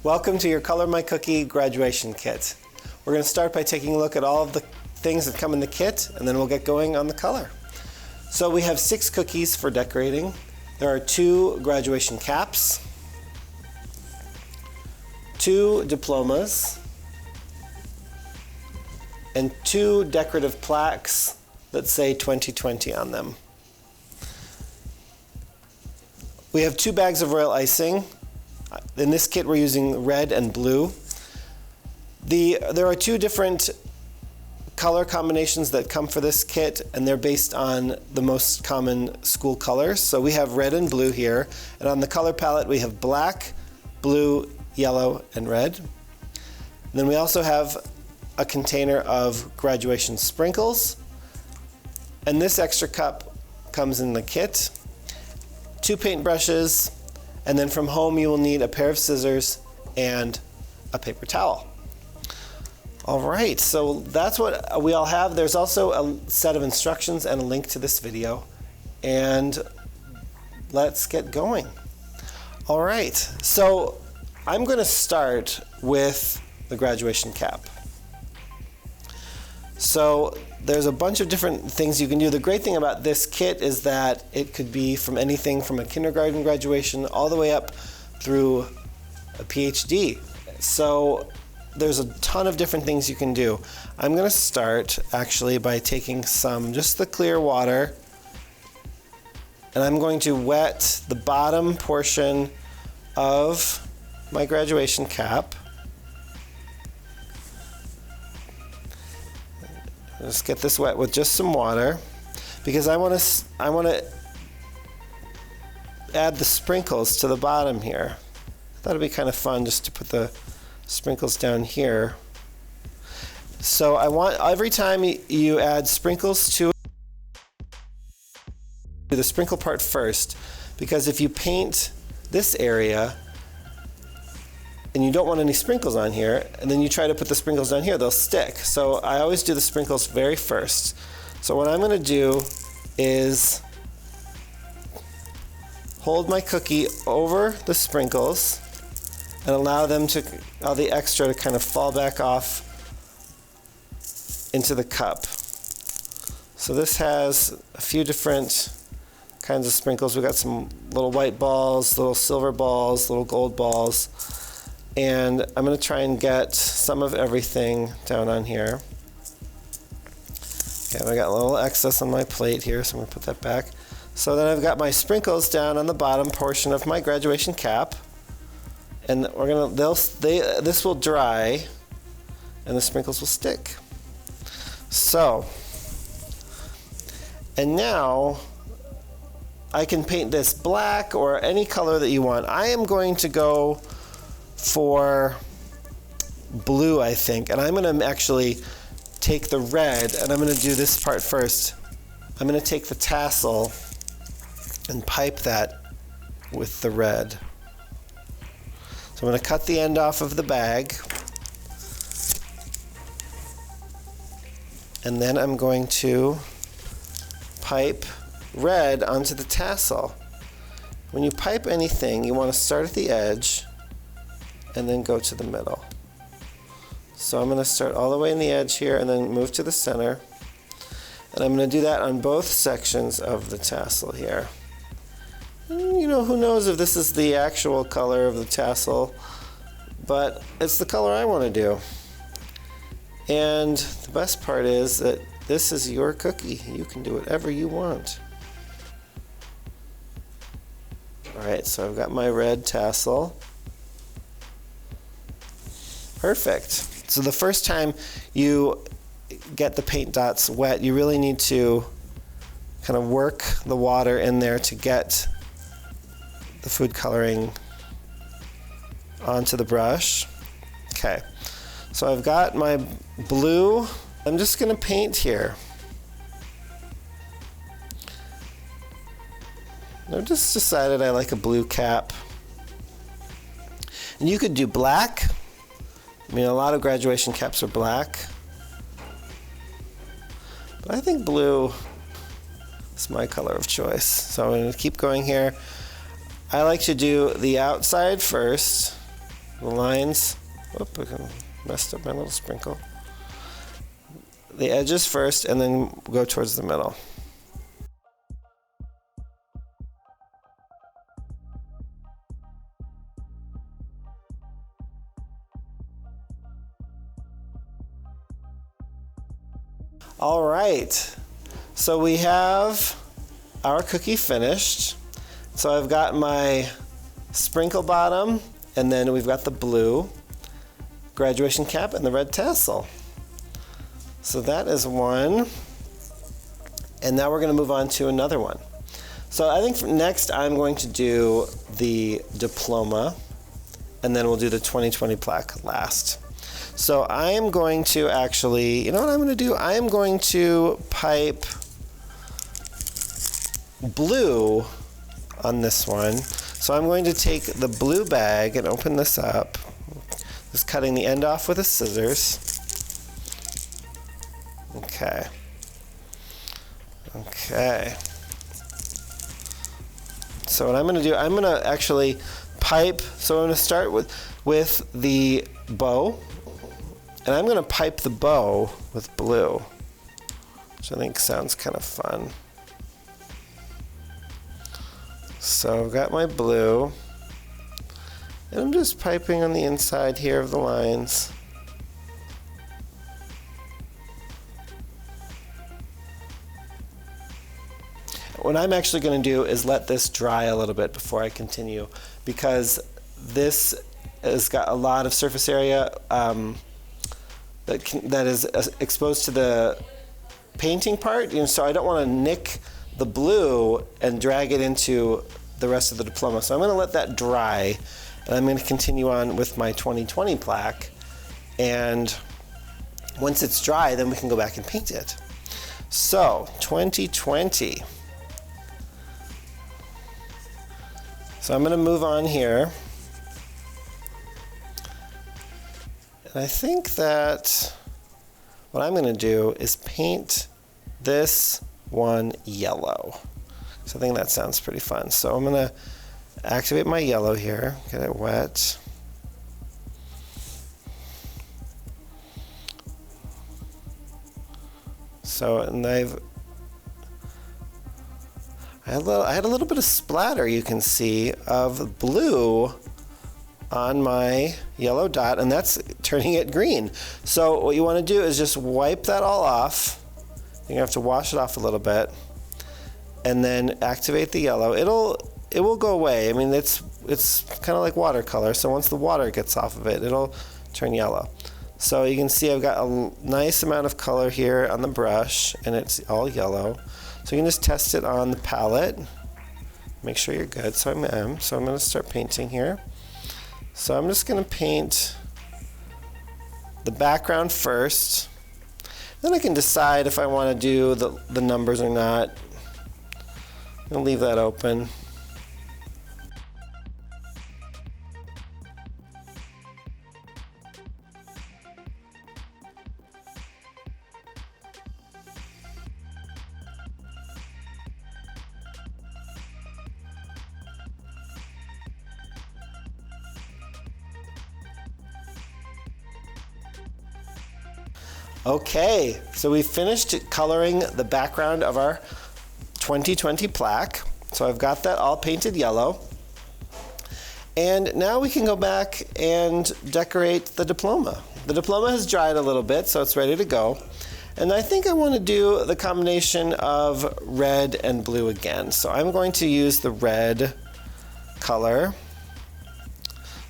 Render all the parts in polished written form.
Welcome to your Color My Cookie graduation kit. We're going to start by taking a look at all of the things that come in the kit, and then we'll get going on the color. So we have 6 cookies for decorating. There are 2 graduation caps, 2 diplomas, and 2 decorative plaques that say 2020 on them. We have 2 bags of royal icing. In this kit we're using red and blue. There are 2 different color combinations that come for this kit, and they're based on the most common school colors. So we have red and blue here, and on the color palette we have black, blue, yellow, and red. And then we also have a container of graduation sprinkles, and this extra cup comes in the kit, 2 paintbrushes, and then from home you will need a pair of scissors and a paper towel. All right, so that's what we all have. There's also a set of instructions and a link to this video, and let's get going. All right, so I'm going to start with the graduation cap. So there's a bunch of different things you can do. The great thing about this kit is that it could be from anything from a kindergarten graduation all the way up through a PhD. So there's a ton of different things you can do. I'm going to start actually by taking just the clear water, and I'm going to wet the bottom portion of my graduation cap. Just get this wet with just some water, because I want to add the sprinkles to the bottom here. I thought it'd be kind of fun just to put the sprinkles down here. So I want every time you add sprinkles to do the sprinkle part first, because if you paint this area and you don't want any sprinkles on here, and then you try to put the sprinkles down here, they'll stick. So I always do the sprinkles very first. So what I'm going to do is hold my cookie over the sprinkles and allow the extra to kind of fall back off into the cup. So this has a few different kinds of sprinkles. We've got some little white balls, little silver balls, little gold balls. And I'm going to try and get some of everything down on here. Okay, I got a little excess on my plate here, so I'm going to put that back. So then I've got my sprinkles down on the bottom portion of my graduation cap, and this will dry, and the sprinkles will stick. So, and now I can paint this black or any color that you want. I am going to go for blue, I think, and I'm going to actually take the red, and I'm going to do this part first. I'm going to take the tassel and pipe that with the red. So I'm going to cut the end off of the bag, and then I'm going to pipe red onto the tassel. When you pipe anything, you want to start at the edge and then go to the middle. So I'm going to start all the way in the edge here and then move to the center. And I'm going to do that on both sections of the tassel here. And, who knows if this is the actual color of the tassel, but it's the color I want to do. And the best part is that this is your cookie. You can do whatever you want. Alright, so I've got my red tassel. Perfect. So the first time you get the paint dots wet, you really need to kind of work the water in there to get the food coloring onto the brush. Okay, so I've got my blue. I'm just going to paint here. I've just decided I like a blue cap. And you could do black. I mean, a lot of graduation caps are black. But I think blue is my color of choice. So I'm going to keep going here. I like to do the outside first. the lines. Whoop, I messed up my little sprinkle. The edges first, and then go towards the middle. All right, so we have our cookie finished. So I've got my sprinkle bottom, and then we've got the blue graduation cap and the red tassel. So that is one. And now we're going to move on to another one. So I think next I'm going to do the diploma, and then we'll do the 2020 plaque last. So I am going to actually, you know what I'm going to do? I am going to pipe blue on this one. So I'm going to take the blue bag and open this up. Just cutting the end off with a scissors. Okay. Okay. So what I'm going to do, I'm going to actually pipe. So I'm going to start with the bow. And I'm going to pipe the bow with blue, which I think sounds kind of fun. So I've got my blue, and I'm just piping on the inside here of the lines. What I'm actually going to do is let this dry a little bit before I continue, because this has got a lot of surface area that is exposed to the painting part, so I don't want to nick the blue and drag it into the rest of the diploma. So I'm going to let that dry, and I'm going to continue on with my 2020 plaque. And once it's dry, then we can go back and paint it. So 2020. So I'm going to move on here. And I think that what I'm going to do is paint this one yellow. So I think that sounds pretty fun. So I'm going to activate my yellow here, get it wet. So, and I had a little bit of splatter, you can see, of blue on my yellow dot, and that's turning it green. So what you want to do is just wipe that all off. You're gonna have to wash it off a little bit, and then activate the yellow. It will go away. I mean, it's kind of like watercolor. So once the water gets off of it, it'll turn yellow. So you can see I've got a nice amount of color here on the brush, and it's all yellow. So you can just test it on the palette. Make sure you're good. So I'm going to start painting here. So I'm just going to paint the background first. Then I can decide if I want to do the numbers or not. I'm going to leave that open. Okay, so we finished coloring the background of our 2020 plaque. So I've got that all painted yellow. And now we can go back and decorate the diploma. The diploma has dried a little bit, so it's ready to go. And I think I want to do the combination of red and blue again. So I'm going to use the red color.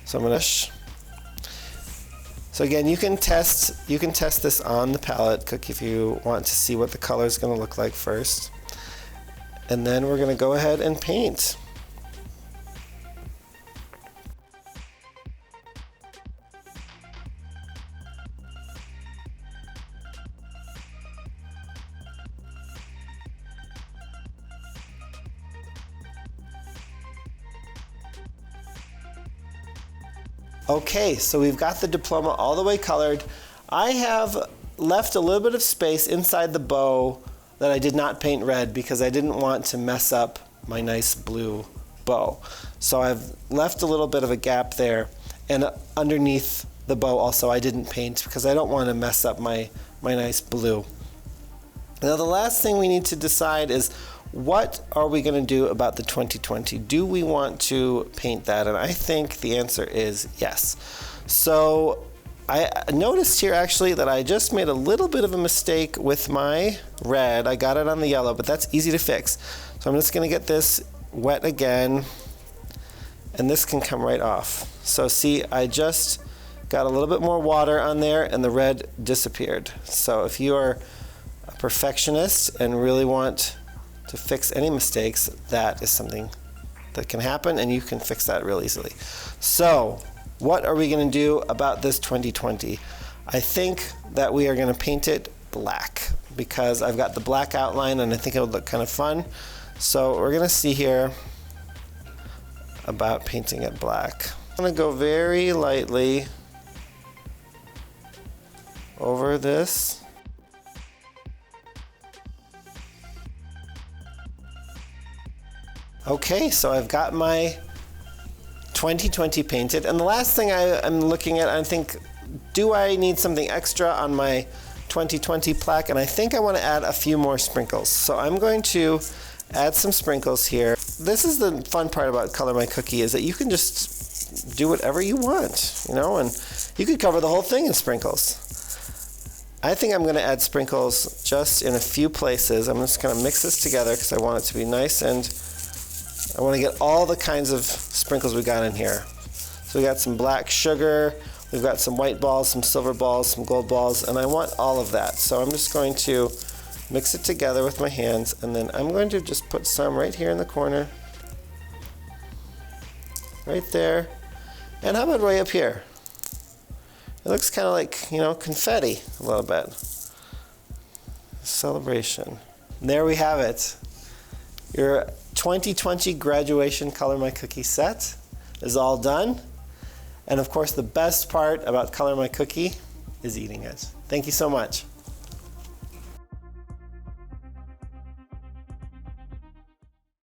So I'm going to So again, you can test this on the palette cook if you want to see what the color is going to look like first. And then we're going to go ahead and paint. Okay, so we've got the diploma all the way colored. I have left a little bit of space inside the bow that I did not paint red because I didn't want to mess up my nice blue bow. So I've left a little bit of a gap there. And underneath the bow also I didn't paint because I don't want to mess up my nice blue. Now the last thing we need to decide is, what are we going to do about the 2020? Do we want to paint that? And I think the answer is yes. So I noticed here actually that I just made a little bit of a mistake with my red. I got it on the yellow, but that's easy to fix. So I'm just going to get this wet again, and this can come right off. So see, I just got a little bit more water on there and the red disappeared. So if you are a perfectionist and really want to fix any mistakes, that is something that can happen, and you can fix that real easily. So what are we going to do about this 2020? I think that we are going to paint it black because I've got the black outline and I think it would look kind of fun. So we're going to see here about painting it black. I'm going to go very lightly over this. Okay, so I've got my 2020 painted, and the last thing I'm looking at, I think, do I need something extra on my 2020 plaque? And I think I want to add a few more sprinkles. So I'm going to add some sprinkles here. This is the fun part about Color My Cookie, is that you can just do whatever you want, you know, and you could cover the whole thing in sprinkles. I think I'm going to add sprinkles just in a few places. I'm just going to mix this together because I want it to be nice, and I want to get all the kinds of sprinkles we got in here. So we got some black sugar, we've got some white balls, some silver balls, some gold balls, and I want all of that. So I'm just going to mix it together with my hands, and then I'm going to just put some right here in the corner. Right there. And how about right up here? It looks kind of like, you know, confetti a little bit. Celebration. And there we have it. Your 2020 graduation Color My Cookie set is all done. And of course, the best part about Color My Cookie is eating it. Thank you so much.